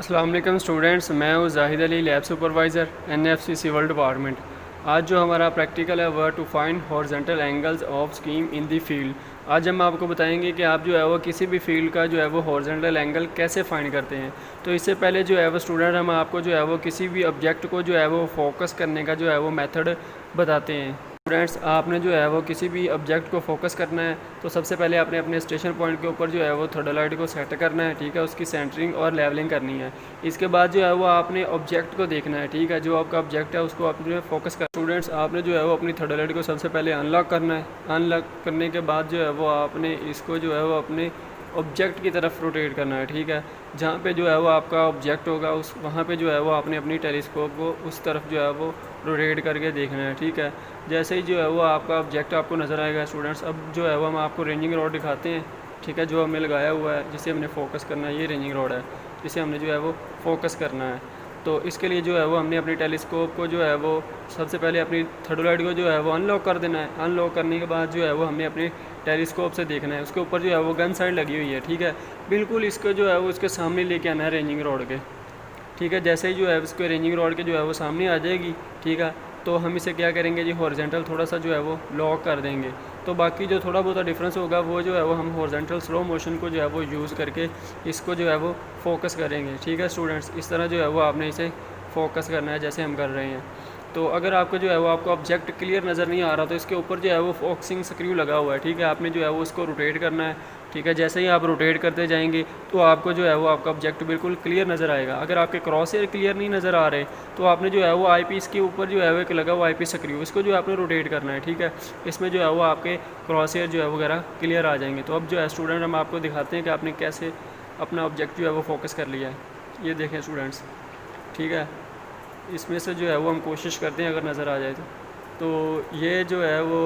अस्सलाम वालेकुम स्टूडेंट्स, मैं हूँ Zahid Ali, lab supervisor NFC civil department. आज जो हमारा प्रैक्टिकल है वह to find horizontal angles of scheme in the field. आज हम आपको बताएंगे कि आप जो है वो किसी भी फील्ड का जो है वो हॉरिजॉन्टल एंगल कैसे फाइंड करते हैं। तो इससे पहले जो है वो स्टूडेंट हम आपको जो है वो किसी भी ऑब्जेक्ट को जो है वो फोकस करने का जो है वो मेथड बताते हैं। स्टूडेंट्स, आपने जो है वो किसी भी ऑब्जेक्ट को फोकस करना है तो सबसे पहले आपने अपने स्टेशन पॉइंट के ऊपर जो है वो थर्डोलाइट को सेट करना है, ठीक है। उसकी सेंटरिंग और लेवलिंग करनी है। इसके बाद जो है वो आपने ऑब्जेक्ट को देखना है, ठीक है। जो आपका ऑब्जेक्ट है उसको आप जो है फोकस कर। स्टूडेंट्स, आपने जो है वो अपनी थर्डोलाइट को सबसे पहले अनलॉक करना है। अनलॉक करने के बाद जो है वो आपने इसको जो है वो अपने ऑब्जेक्ट की तरफ रोटेट करना है, ठीक है। जहाँ पे जो है वो आपका ऑब्जेक्ट होगा उस वहाँ पे जो है वो आपने अपनी टेलीस्कोप को उस तरफ जो है वो रोटेट करके देखना है, ठीक है। जैसे ही जो है वो आपका ऑब्जेक्ट आपको नज़र आएगा स्टूडेंट्स, अब जो है वो हम आपको रेंजिंग रॉड दिखाते हैं, ठीक है। जो हमें लगाया हुआ है जिसे हमने फोकस करना है, ये रेंजिंग रॉड है जिसे हमने जो है वो फोकस करना है। तो इसके लिए जो है वो हमने अपनी टेलीस्कोप को जो है वो सबसे पहले अपनी थर्डोलाइट को जो है वो अनलॉक कर देना है। अनलॉक करने के बाद जो है वो हमने अपनी टेलीस्कोप से देखना है। उसके ऊपर जो है वो गन साइड लगी हुई है, ठीक है। बिल्कुल इसको जो है वो उसके सामने लेके आना है रेंजिंग रॉड के, ठीक है। जैसे ही जो है उसको रेंजिंग रॉड के जो है वो सामने आ जाएगी, ठीक है। तो हम इसे क्या करेंगे जी, हॉरिजॉन्टल थोड़ा सा जो है वो लॉक कर देंगे। तो बाकी जो थोड़ा बहुत डिफरेंस होगा वो जो है वो हम हॉरिजॉन्टल स्लो मोशन को जो है वो यूज़ करके इसको जो है वो फोकस करेंगे, ठीक है स्टूडेंट्स। इस तरह जो है वो आपने इसे फोकस करना है जैसे हम कर रहे हैं। तो अगर आपको जो है वो आपका ऑब्जेक्ट क्लियर नज़र नहीं आ रहा तो इसके ऊपर जो है वो फोकसिंग स्क्रू लगा हुआ है, ठीक है। आपने जो है वो उसको रोटेट करना है, ठीक है। जैसे ही आप रोटेट करते जाएंगे तो आपको जो है वो आपका ऑब्जेक्ट बिल्कुल क्लियर नज़र आएगा। अगर आपके क्रॉस एयर क्लियर नहीं नज़र आ रहे तो आपने जो है वो आई पीस के ऊपर जो है वो एक लगा हुआ आई पीस स्क्रू, इसको जो है आपने रोटेट करना है, ठीक है। इसमें जो है वो आपके क्रॉस एयर जो है वगैरह क्लियर आ जाएंगे। तो अब जो है स्टूडेंट हम आपको दिखाते हैं कि आपने कैसे अपना ऑब्जेक्ट जो है वो फोकस कर लिया है। ये देखें स्टूडेंट्स, ठीक है। इसमें से जो है वो हम कोशिश करते हैं अगर नज़र आ जाए तो ये जो है वो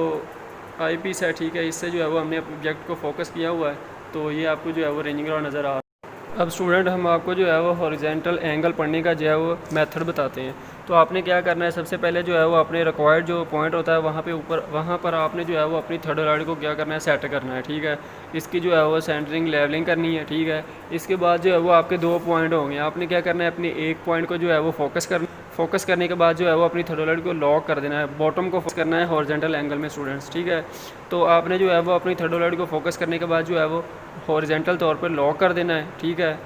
आई पीस है, ठीक है। इससे जो है वो हमने ऑब्जेक्ट को फोकस किया हुआ है। तो ये आपको जो है वो रेंजिंग रॉड नज़र आ रहा है। अब स्टूडेंट हम आपको जो है वो हॉरिजॉन्टल एंगल पढ़ने का जो है वो मेथड बताते हैं। तो आपने क्या करना है, सबसे पहले जो है वो अपने रिक्वायर्ड जो पॉइंट होता है वहाँ पर आपने जो है वो अपनी थर्डोलाइट को क्या करना है, सेट करना है, ठीक है। इसकी जो है वो सेंटरिंग लेवलिंग करनी है, ठीक है। इसके बाद जो है वो आपके दो पॉइंट होंगे। आपने क्या करना है, अपनी एक पॉइंट को जो है वो फोकस करने के बाद जो है वो अपनी थर्डोलाइट को लॉक कर देना है। बॉटम को फोकस करना है हॉरिजॉन्टल एंगल में स्टूडेंट्स, ठीक है। तो आपने जो है वो अपनी थर्डोलाइट को फोकस करने के बाद जो है वो हॉरिजॉन्टल तौर पर लॉक कर देना है, ठीक है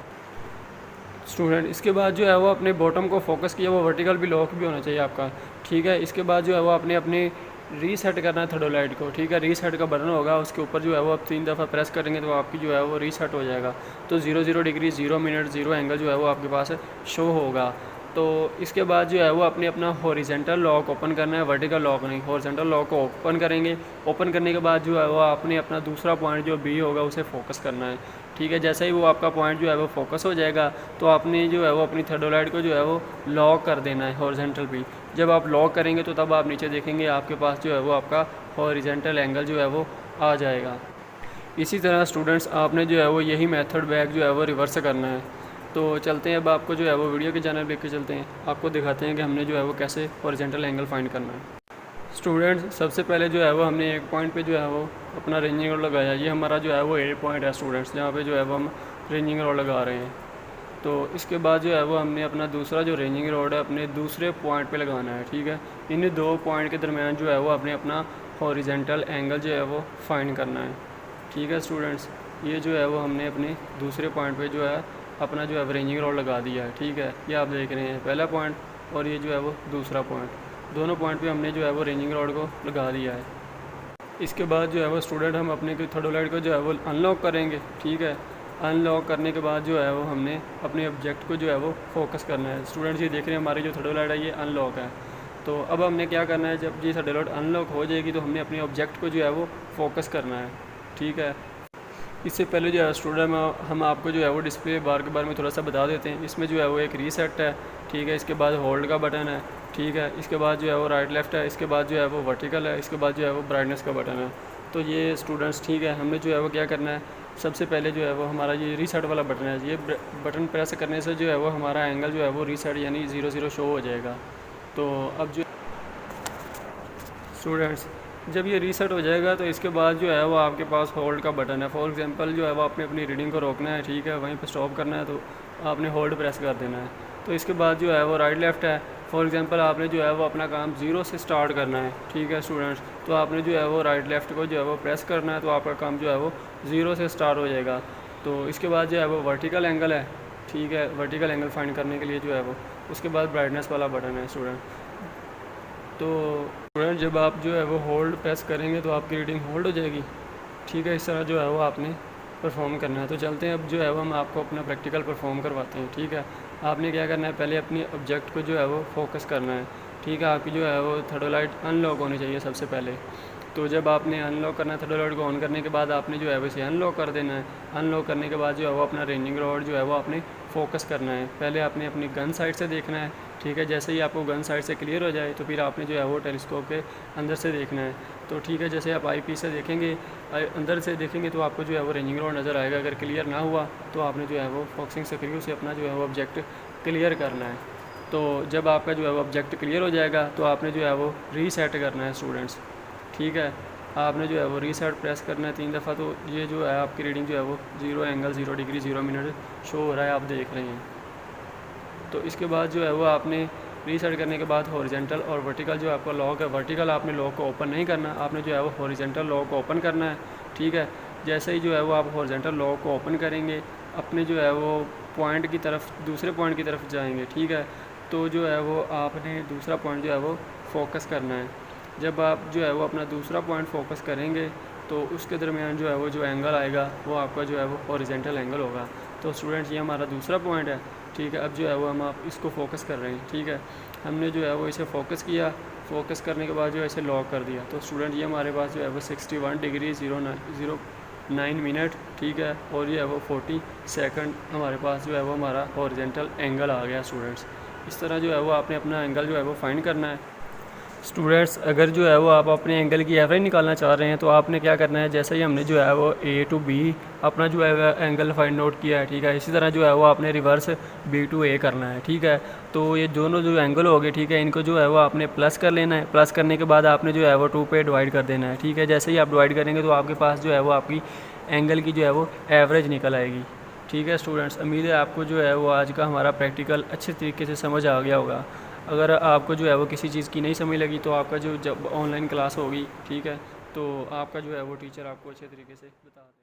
स्टूडेंट। इसके बाद जो है वो अपने बॉटम को फोकस किया वो वर्टिकल भी लॉक भी होना चाहिए आपका, ठीक है। इसके बाद जो है वो आपने अपनी रीसेट करना है थर्डोलाइट को, ठीक है। रीसेट का बटन होगा, उसके ऊपर जो है वो आप 3 दफ़ा प्रेस करेंगे तो आपकी जो है वो रीसेट हो जाएगा। तो 0 डिग्री 0 मिनट 0 एंगल जो है वो आपके पास शो होगा। तो इसके बाद जो है वो अपने अपना हॉरिजॉन्टल लॉक ओपन करना है, वर्टिकल लॉक नहीं। हॉरिजॉन्टल लॉक को ओपन करेंगे। ओपन करने के बाद जो है वो आपने अपना दूसरा पॉइंट जो बी होगा उसे फोकस करना है, ठीक है। जैसे ही वो आपका पॉइंट जो है वो फोकस हो जाएगा तो आपने जो है वो अपनी थर्डोलाइट को जो है वो लॉक कर देना है हॉरिजॉन्टल भी। जब आप लॉक करेंगे तो तब आप नीचे देखेंगे आपके पास जो है वो आपका हॉरिजॉन्टल एंगल जो है वो आ जाएगा। इसी तरह स्टूडेंट्स आपने जो है वो यही मेथड बैक जो है वो रिवर्स करना है। तो चलते हैं, अब आपको जो है वो वीडियो की जानब लेके चलते हैं, आपको दिखाते हैं कि हमने जो है वो कैसे हॉरिजॉन्टल एंगल फाइंड करना है। स्टूडेंट्स, सबसे पहले जो है वो हमने एक पॉइंट पे जो है वो अपना रेंजिंग रॉड लगाया। ये हमारा जो है वो ए पॉइंट है स्टूडेंट्स, जहाँ पे जो है वो हम रेंजिंग रॉड लगा रहे हैं। तो इसके बाद जो है वो हमने अपना दूसरा जो रेंजिंग रॉड है अपने दूसरे पॉइंट पे लगाना है, ठीक है। इन दो पॉइंट के दरमियान जो है वो अपने अपना हॉरिजॉन्टल एंगल जो है वो फाइंड करना है, ठीक है स्टूडेंट्स। ये जो है वो हमने अपने दूसरे पॉइंट पे जो है अपना जो है रेंजिंग रॉड लगा दिया है, ठीक है। ये आप देख रहे हैं पहला पॉइंट और ये जो है वो दूसरा पॉइंट, दोनों पॉइंट पे हमने जो है वो रेंजिंग रॉड को लगा दिया है। इसके बाद जो है वो स्टूडेंट हम अपने थर्डोलाइट को जो है वो अनलॉक करेंगे, ठीक है। अनलॉक करने के बाद जो है वो हमने अपने ऑब्जेक्ट को जो है वो फोकस करना है। स्टूडेंट्स, ये देख रहे हैं हमारी जो थर्डोलाइट है ये अनलॉक है। तो अब हमने क्या करना है, जब ये थर्डोलाइट अनलॉक हो जाएगी तो हमने अपने ऑब्जेक्ट को जो है वो फोकस करना है, ठीक है। इससे पहले जो है स्टूडेंट हम आपको जो है वो डिस्प्ले बार के बारे में थोड़ा सा बता देते हैं। इसमें जो है वो एक रीसेट है, ठीक है। इसके बाद होल्ड का बटन है, ठीक है। इसके बाद जो है वो राइट लेफ़्ट है। इसके बाद जो है वो वर्टिकल है। इसके बाद जो है वो ब्राइटनेस का बटन है। तो ये स्टूडेंट्स, ठीक है, हमने जो है वो क्या करना है, सबसे पहले जो है वो हमारा ये रीसेट वाला बटन है। ये बटन प्रेस करने से जो है वो हमारा एंगल जो है वो रीसेट यानी 0 शो हो जाएगा। तो अब जो स्टूडेंट्स, जब ये रीसेट हो जाएगा तो इसके बाद जो है वो आपके पास होल्ड का बटन है। फॉर एग्जांपल जो है वो आपने अपनी रीडिंग को रोकना है, ठीक है, वहीं पे स्टॉप करना है। तो आपने होल्ड प्रेस कर देना है। तो इसके बाद जो है वो राइट लेफ़्ट है। फॉर एग्जांपल आपने जो है वो अपना काम ज़ीरो से स्टार्ट करना है, ठीक है स्टूडेंट्स, तो आपने जो है वो राइट लेफ़्ट को जो है वो प्रेस करना है, तो आपका काम जो है वो ज़ीरो से स्टार्ट हो जाएगा। तो इसके बाद जो है वो वर्टिकल एंगल है, ठीक है, वर्टिकल एंगल फाइंड करने के लिए जो है वो उसके बाद ब्राइटनेस वाला बटन है स्टूडेंट। तो स्टूडेंट जब आप जो है वो होल्ड प्रेस करेंगे तो आपकी रीडिंग होल्ड हो जाएगी, ठीक है। इस तरह जो है वो आपने परफॉर्म करना है। तो चलते हैं अब जो है वो हम आपको अपना प्रैक्टिकल परफॉर्म करवाते हैं, ठीक है। आपने क्या करना है, पहले अपनी ऑब्जेक्ट को जो है वो फोकस करना है, ठीक है। आपकी जो है वो थर्डोलाइट अनलॉक होनी चाहिए सबसे पहले। तो जब आपने अनलॉक करना है थर्डोलाइट को ऑन करने के बाद आपने जो है वो इसे अनलॉक कर देना है। अनलॉक करने के बाद जो है वो अपना रेंजिंग रॉड जो है वो आपने फोकस करना है। पहले आपने अपनी गन साइड से देखना है, ठीक है। जैसे ही आपको गन साइड से क्लियर हो जाए तो फिर आपने जो है वो टेलीस्कोप के अंदर से देखना है। तो ठीक है, जैसे आप आई पीस से देखेंगे, अंदर से देखेंगे तो आपको जो है वो रेंजिंग रॉड नज़र आएगा। अगर क्लियर ना हुआ तो आपने जो है वो फोकसिंग स्क्रू से अपना जो है वो ऑब्जेक्ट क्लियर करना है। तो जब आपका जो है वो ऑब्जेक्ट क्लियर हो जाएगा तो आपने जो है वो रीसेट करना है स्टूडेंट्स, ठीक है। आपने जो है वो रीसेट प्रेस करना है 3 दफ़ा। तो ये जो है आपकी रीडिंग जो है वो 0 एंगल 0 डिग्री 0 मिनट शो हो रहा है, आप देख रहे हैं। तो इसके बाद जो है वो आपने रीसेट करने के बाद हॉरिजेंटल और वर्टिकल जो आपका लॉक है, वर्टिकल आपने लॉक को ओपन नहीं करना, आपने जो है वो हॉरिजेंटल लॉक को ओपन करना है, ठीक है। जैसे ही जो है वो आप हॉरिजेंटल लॉक को ओपन करेंगे अपने जो है वो पॉइंट की तरफ, दूसरे पॉइंट की तरफ जाएंगे, ठीक है। तो जो है वो आपने दूसरा पॉइंट जो है वो फोकस करना है। जब आप जो है वो अपना दूसरा पॉइंट फोकस करेंगे तो उसके दरमियान जो है वो जो एंगल आएगा वो आपका जो है वो हॉरिजेंटल एंगल होगा। तो स्टूडेंट्स ये हमारा दूसरा पॉइंट है, ठीक है। अब जो है वो हम आप इसको फोकस कर रहे हैं, ठीक है। हमने जो है वो इसे फोकस किया, फोकस करने के बाद जो है इसे लॉक कर दिया। तो स्टूडेंट ये हमारे पास जो है वो 61 डिग्री 09 मिनट, ठीक है, और ये है वो 40 सेकंड हमारे पास जो है वो हमारा हॉरिजेंटल एंगल आ गया स्टूडेंट्स। इस तरह जो है वो आपने अपना एंगल जो है वो फाइंड करना है स्टूडेंट्स। अगर जो है वो आप अपने एंगल की एवरेज निकालना चाह रहे हैं तो आपने क्या करना है, जैसे ही हमने जो है वो A to B अपना जो है एंगल फाइंड नोट किया है, ठीक है, इसी तरह जो है वो आपने रिवर्स B to A करना है, ठीक है। तो ये दोनों जो एंगल हो गए, ठीक है, इनको जो है वो आपने प्लस कर लेना है। प्लस करने के बाद आपने जो है वो 2 पे डिवाइड कर देना है, ठीक है। जैसे ही आप डिवाइड करेंगे तो आपके पास जो है वो आपकी एंगल की जो है वो एवरेज निकल आएगी, ठीक है स्टूडेंट्स। उम्मीद है आपको जो है वो आज का हमारा प्रैक्टिकल अच्छे तरीके से समझ आ गया होगा। अगर आपको जो है वो किसी चीज़ की नहीं समझ लगी तो आपका जो जब ऑनलाइन क्लास होगी, ठीक है, तो आपका जो है वो टीचर आपको अच्छे तरीके से बता देगा।